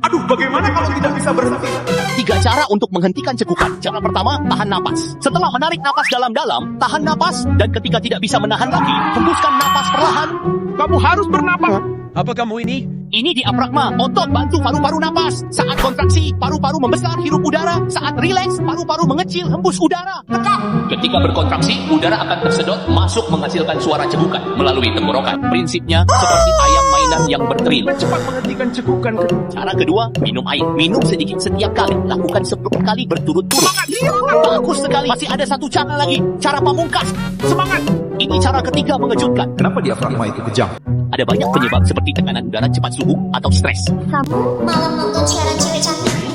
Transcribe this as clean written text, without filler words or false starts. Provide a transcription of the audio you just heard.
Aduh, bagaimana kalau tidak bisa berhenti? 3 cara untuk menghentikan cekukan. Cara pertama, tahan napas. Setelah menarik napas dalam-dalam, tahan napas, dan ketika tidak bisa menahan lagi, hembuskan napas perlahan. Kamu harus bernapas. Apa kamu ini? Ini diafragma, otot bantu paru-paru napas. Saat kontraksi, paru-paru membesar, hirup udara. Saat rileks, paru-paru mengecil, hembus udara. Tekan. Ketika berkontraksi, udara akan tersedot masuk menghasilkan suara cekukan melalui tenggorokan. Prinsipnya seperti ayam mainan yang berteril. Cepat menghentikan cekukan. Cara kedua, minum air. Minum sedikit setiap kali. Lakukan 10 kali berturut-turut. Bagus sekali. Masih ada 1 cara lagi. Cara pamungkas. Semangat. Ini cara ketiga mengejutkan. Kenapa diafragma itu kejam? Ada banyak penyebab seperti tekanan udara cepat suhu atau stres. Kamu malam nonton siaran cewek cantik?